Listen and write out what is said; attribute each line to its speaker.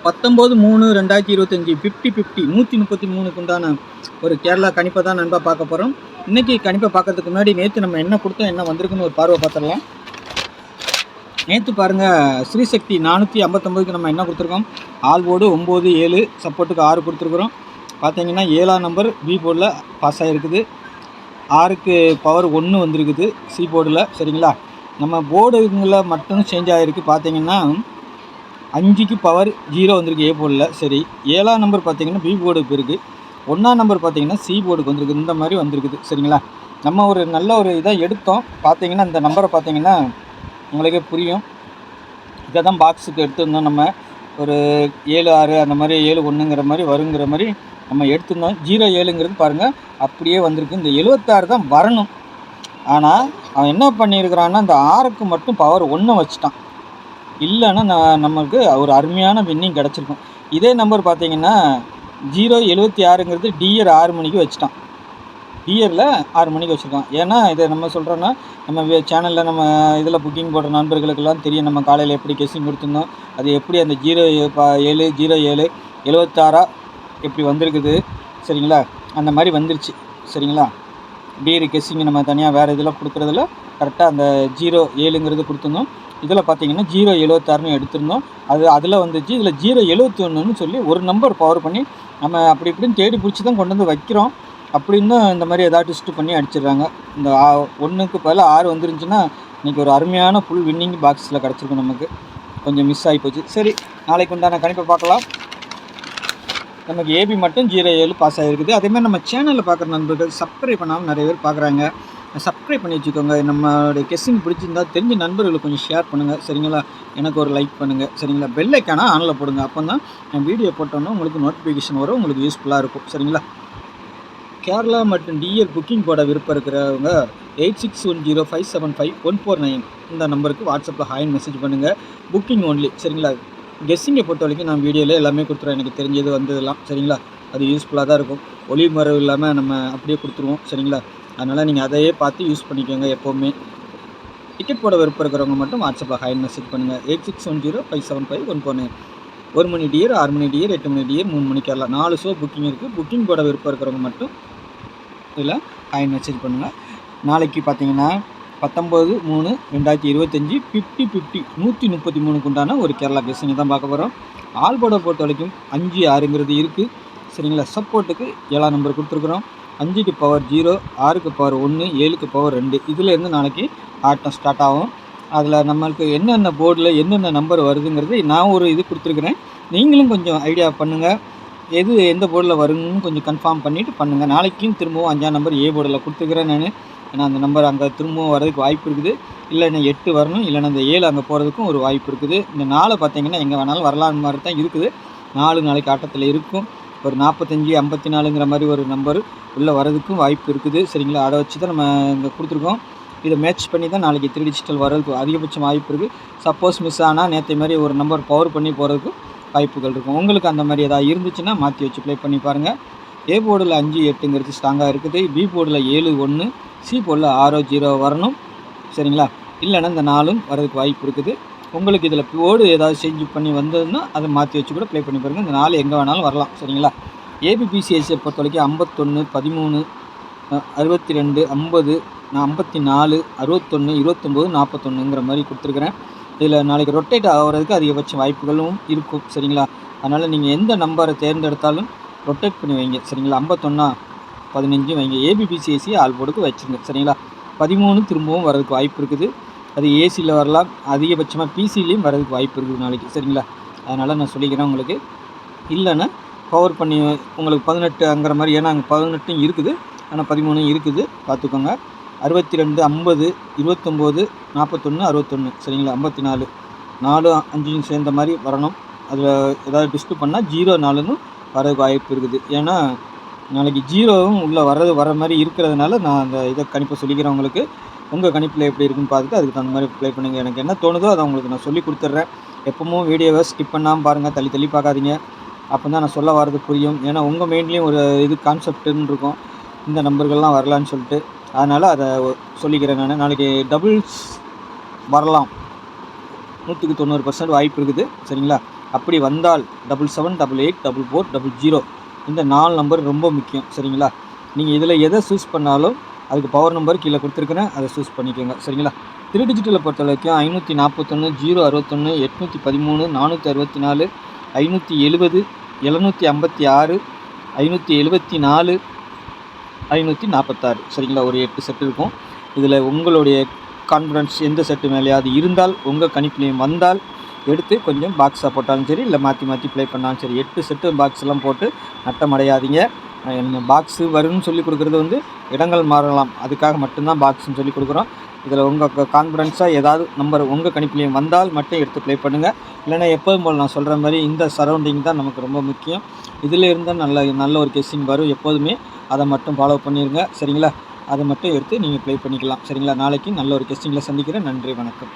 Speaker 1: 19/3/2025 50-50 133க்கு உண்டான ஒரு கேரளா கணிப்பை தான் நண்பா பார்க்க போகிறோம். இன்றைக்கி கணிப்பை பார்க்கறதுக்கு முன்னாடி நேற்று நம்ம என்ன கொடுத்தோம், என்ன வந்திருக்குன்னு ஒரு பார்வை பார்த்துடலாம். நேற்று பாருங்கள், ஸ்ரீசக்தி 459க்கு நம்ம என்ன கொடுத்துருக்கோம், ஆல் போர்டு 9 7 சப்போர்ட்டுக்கு 6 கொடுத்துருக்குறோம். பார்த்தீங்கன்னா 7ஆம் நம்பர் பி போர்டில் பாஸ் ஆகிருக்குது. 6க்கு பவர் 1 வந்திருக்குது சி போர்டில். சரிங்களா, நம்ம போர்டுங்களில் மட்டும் சேஞ்ச் ஆகிருக்கு. பார்த்தீங்கன்னா 5க்கு பவர் 0 வந்திருக்கு ஏ போர்டில். சரி, 7ஆம் நம்பர் பார்த்தீங்கன்னா பி போர்டுக்கு இருக்குது. 1ஆம் நம்பர் பார்த்தீங்கன்னா சி போர்டுக்கு வந்திருக்கு. இந்த மாதிரி வந்திருக்குது. சரிங்களா, நம்ம ஒரு நல்ல ஒரு இதாக எடுத்தோம். பார்த்தீங்கன்னா இந்த நம்பரை பார்த்தீங்கன்னா உங்களுக்கே புரியும். இதை தான் பாக்ஸுக்கு எடுத்துருந்தோம். நம்ம ஒரு 7 6 அந்த மாதிரி 7 1ங்கிற மாதிரி வருங்கிற மாதிரி நம்ம எடுத்துருந்தோம். 0 7ங்கிறது பாருங்கள் அப்படியே வந்திருக்கு. இந்த 76 தான் வரணும். ஆனால் அவன் என்ன பண்ணியிருக்கிறான்னா, அந்த 6க்கு மட்டும் பவர் 1 வச்சுட்டான். இல்லைன்னா நமக்கு ஒரு அருமையான வின்னிங் கிடச்சிருக்கும். இதே நம்பர் பார்த்தீங்கன்னா 076ங்கிறது டிஆர் 6 மணிக்கு வச்சுட்டான். டிஆரில் 6 மணிக்கு வச்சுருக்கான். ஏன்னா இதை நம்ம சொல்கிறோன்னா, நம்ம சேனலில் நம்ம இதில் புக்கிங் போடுற நண்பர்களுக்கெல்லாம் தெரியும். நம்ம காலையில் எப்படி கெஸ்ஸிங் கொடுத்துருந்தோம், அது எப்படி அந்த 07 76 எப்படி வந்திருக்குது. சரிங்களா, அந்த மாதிரி வந்துருச்சு. சரிங்களா, டிஆர் கெஸ்ஸிங் நம்ம தனியாக வேறு இதில் கொடுக்குறதில்ல. கரெக்டாக அந்த 07ங்கிறது கொடுத்துருந்தோம். இதில் பார்த்தீங்கன்னா 076ன்னு எடுத்திருந்தோம். அதில் வந்துச்சு. இதில் 071ன்னு சொல்லி ஒரு நம்பர் பவர் பண்ணி நம்ம அப்படி இப்படின்னு தேடி பிடிச்சி தான் கொண்டு வந்து வைக்கிறோம். அப்படின்னு இந்த மாதிரி ஏதாவது ட்விஸ்ட்டு பண்ணி அடிச்சிடுறாங்க. இந்த 1க்கு பதிலாக 6 வந்துருந்துச்சுன்னா இன்றைக்கி ஒரு அருமையான ஃபுல் வின்னிங் பாக்ஸில் கிடச்சிருக்கும். நமக்கு கொஞ்சம் மிஸ் ஆகி போச்சு. சரி, நாளைக்கு உண்டான கணிப்பை பார்க்கலாம். நமக்கு ஏபி மட்டும் 07 பாஸ் ஆகிருக்குது. அதேமாதிரி நம்ம சேனலில் பார்க்குற நண்பர்கள் சப்ஸ்கிரைப் பண்ணாமல் நிறைய பேர் பார்க்குறாங்க. சப்ஸ்கிரைப் பண்ணி வச்சுக்கோங்க. நம்மளுடைய கெஸ்ஸிங் பிடிச்சிருந்தால் தெரிஞ்ச நண்பர்களுக்கு கொஞ்சம் ஷேர் பண்ணுங்கள். சரிங்களா, எனக்கு ஒரு லைக் பண்ணுங்கள். சரிங்களா, பெல் ஐக்கானா ஆனில் போடுங்க. அப்போ தான் நான் வீடியோ போட்டோன்னா உங்களுக்கு நோட்டிஃபிகேஷன் வரும். உங்களுக்கு யூஸ்ஃபுல்லாக இருக்கும். சரிங்களா, கேரளா மற்றும் டிஆர் புக்கிங் போட விருப்பம் இருக்கிறவங்க 8610575149 இந்த நம்பருக்கு வாட்ஸ்அப்பில் ஹாய்னு மெசேஜ் பண்ணுங்கள். Booking only. சரிங்களா, கெஸ்ஸிங்கை பொறுத்த வரைக்கும் நான் வீடியோவில் எல்லாமே கொடுத்துருவேன். எனக்கு தெரிஞ்சது வந்ததெல்லாம். சரிங்களா, அது யூஸ்ஃபுல்லாக தான் இருக்கும். ஒளி மறைவு இல்லாமல் நம்ம அப்படியே கொடுத்துருவோம். சரிங்களா, அதனால் நீங்கள் அதையே பார்த்து யூஸ் பண்ணிக்கோங்க. எப்போவுமே டிக்கெட் போட விருப்பம் இருக்கிறவங்க மட்டும் வாட்ஸ்அப்பில் ஹாய்னு மெசேஜ் பண்ணுங்கள். 8610575149. 1 மணி டியர், 6 மணி டியர், 8 மணி டியர், 3 மணி கேரளா 4 ஷோ புக்கிங் இருக்குது. புக்கிங் போட விருப்பம் இருக்கிறவங்க மட்டும் இதில் ஹாய்னு மெசேஜ் பண்ணுங்கள். நாளைக்கு பார்த்தீங்கன்னா 19/3/2025 50-50 133க்கு உண்டான ஒரு கேரளா கெஸ்ஸிங் தான் பார்க்க போகிறோம். ஆல் போர்டை பொறுத்த வரைக்கும் 5 6ங்கிறது இருக்குது. சரிங்களா, சப்போர்ட்டுக்கு 7ஆம் நம்பர் கொடுத்துருக்குறோம். 5க்கு பவர் 0, 6க்கு பவர் 1, 7க்கு பவர் 2. இதிலேருந்து நாளைக்கு ஆட்டம் ஸ்டார்ட் ஆகும். அதில் நம்மளுக்கு என்னென்ன போர்டில் என்னென்ன நம்பர் வருதுங்கிறது நான் ஒரு இது கொடுத்துருக்குறேன். நீங்களும் கொஞ்சம் ஐடியா பண்ணுங்கள். எந்த போர்டில் வருங்கன்னு கொஞ்சம் கன்ஃபார்ம் பண்ணிவிட்டு பண்ணுங்கள். நாளைக்கும் திரும்பவும் 5ஆம் நம்பர் ஏ போர்டில் கொடுத்துருக்குறேன் நான். ஏன்னா அந்த நம்பர் அங்கே திரும்பவும் வர்றதுக்கு வாய்ப்பு இருக்குது. இல்லைன்னா 8 வரணும், இல்லைன்னா அந்த 7 அங்கே போகிறதுக்கும் ஒரு வாய்ப்பு இருக்குது. இந்த 4 பார்த்தீங்கன்னா எங்கே வேணாலும் வரலான்னு மாதிரி தான் இருக்குது. 4 நாளைக்கு ஆட்டத்தில் இருக்கும். ஒரு 45 54ங்கிற மாதிரி ஒரு நம்பர் உள்ளே வரதுக்கும் வாய்ப்பு இருக்குது. சரிங்களா, அதை வச்சு தான் நம்ம இங்கே கொடுத்துருக்கோம். இதை மேட்ச் பண்ணி தான் நாளைக்கு 3 டிஜிட்டல் வர்றதுக்கு அதிகபட்சம் வாய்ப்பு இருக்குது. சப்போஸ் மிஸ் ஆனால் நேற்று மாதிரி ஒரு நம்பர் பவர் பண்ணி போகிறதுக்கு வாய்ப்புகள் இருக்கும். உங்களுக்கு அந்த மாதிரி ஏதாவது இருந்துச்சுன்னா மாற்றி வச்சு ப்ளே பண்ணி பாருங்கள். ஏ போர்டில் 5 8ங்கிறது ஸ்ட்ராங்காக இருக்குது. பி போர்டில் 7 1, சி போர்டில் 6 0 வரணும். சரிங்களா, இல்லைன்னா இந்த 4ம் வரதுக்கு வாய்ப்பு இருக்குது. உங்களுக்கு இதில் போர்டு ஏதாவது சேஞ்ச் பண்ணி வந்ததுன்னா அதை மாற்றி வச்சு கூட ப்ளே பண்ணி பாருங்கள். இந்த 4 எங்கே வேணாலும் வரலாம். சரிங்களா, ஏபிபிசிஎஸ்சியை பொறுத்த வரைக்கும் 51 13 62 50 54 61 29 41ங்கிற மாதிரி கொடுத்துருக்குறேன். இதில் நாளைக்கு ரொட்டேட் ஆகிறதுக்கு அதிகபட்ச வாய்ப்புகளும் இருக்கும். சரிங்களா, அதனால் நீங்கள் எந்த நம்பரை தேர்ந்தெடுத்தாலும் ரொட்டேட் பண்ணி வைங்க. சரிங்களா, 51 15 வைங்க. ஏபிபிசிஎஸ்சி ஆல் போர்டுக்கு வச்சுருங்க. சரிங்களா, 13 திரும்பவும் வரதுக்கு வாய்ப்பு இருக்குது. அது ஏசியில் வரலாம், அதிகபட்சமாக பிசிலையும் வரதுக்கு வாய்ப்பு இருக்குது நாளைக்கு. சரிங்களா, அதனால் நான் சொல்லிக்கிறேன் உங்களுக்கு. இல்லைன்னா பவர் பண்ணி உங்களுக்கு 18ங்கிற மாதிரி, ஏன்னா அங்கே 18 இருக்குது, ஆனால் 13 இருக்குது, பார்த்துக்கோங்க. 62 50 29 41 61. சரிங்களா, 54 4 5 சேர்ந்த மாதிரி வரணும். அதில் ஏதாவது டிஸ்ட் பண்ணால் 0 4ன்னு வரதுக்கு வாய்ப்பு இருக்குது. ஏன்னா நாளைக்கு 0வும் உள்ளே வர மாதிரி இருக்கிறதுனால நான் அந்த இதை கணிப்பை சொல்லிக்கிறேன் உங்களுக்கு. உங்கள் கணிப்பில் எப்படி இருக்குன்னு பார்த்துட்டு அதுக்கு தகுந்த மாதிரி ப்ளே பண்ணுங்கள். எனக்கு என்ன தோணுதோ அதை உங்களுக்கு நான் சொல்லி கொடுத்துட்றேன். எப்பவும் வீடியோவை ஸ்கிப் பண்ணாமல் பாருங்கள், தள்ளி பார்க்காதீங்க. அப்போ தான் நான் சொல்ல வரது புரியும். ஏன்னா உங்கள் மைண்ட்லேயும் ஒரு இது கான்செப்ட்டுன்னு இருக்கும், இந்த நம்பர்கள்லாம் வரலான்னு சொல்லிட்டு. அதனால் அதை சொல்லிக்கிறேன் நான். நாளைக்கு டபுள்ஸ் வரலாம், 100% வாய்ப்பு இருக்குது. சரிங்களா, அப்படி வந்தால் 77884400 இந்த 4 நம்பர் ரொம்ப முக்கியம். சரிங்களா? நீங்கள் இதில் எதை சூஸ் பண்ணாலும் அதுக்கு பவர் நம்பர் கீழே கொடுத்துருக்குறேன், அதை சூஸ் பண்ணிக்கோங்க. சரிங்களா? 3 டிஜிட்டலை பொறுத்த வரைக்கும் 541 061 813 464 570 756 574 546. சரிங்களா? ஒரு 8 செட் இருக்கும். இதில் உங்களுடைய கான்ஃபிடன்ஸ் எந்த செட்டு மேலேயாவது இருந்தால், உங்கள் கணிப்பிலையும் வந்தால் எடுத்து கொஞ்சம் பாக்ஸாக போட்டாலும் சரி, இல்லை மாற்றி மாற்றி ப்ளே பண்ணாலும் சரி, 8 செட்டு பாக்ஸ்லாம் போட்டு நட்டம் அடையாதீங்க. நம்ம பாக்ஸு வரும்னு சொல்லி கொடுக்குறது வந்து இடங்கள் மாறலாம், அதுக்காக மட்டும்தான் பாக்ஸ்ன்னு சொல்லி கொடுக்குறோம். இதில் உங்கள் கான்ஃபிடன்ஸாக ஏதாவது நம்பர் உங்கள் கணிப்பிலையும் வந்தால் மட்டும் எடுத்து ப்ளே பண்ணுங்கள். இல்லைனா எப்போதும் போல் நான் சொல்கிற மாதிரி இந்த சரௌண்டிங் தான் நமக்கு ரொம்ப முக்கியம். இதில் இருந்தால் நல்ல ஒரு கெஸ்ஸிங் வரும் எப்போதுமே. அதை மட்டும் ஃபாலோ பண்ணிடுங்க. சரிங்களா? அதை மட்டும் எடுத்து நீங்கள் ப்ளே பண்ணிக்கலாம். சரிங்களா? நாளைக்கு நல்ல ஒரு கெஸ்டிங்கில் சந்திக்கிறேன். நன்றி, வணக்கம்.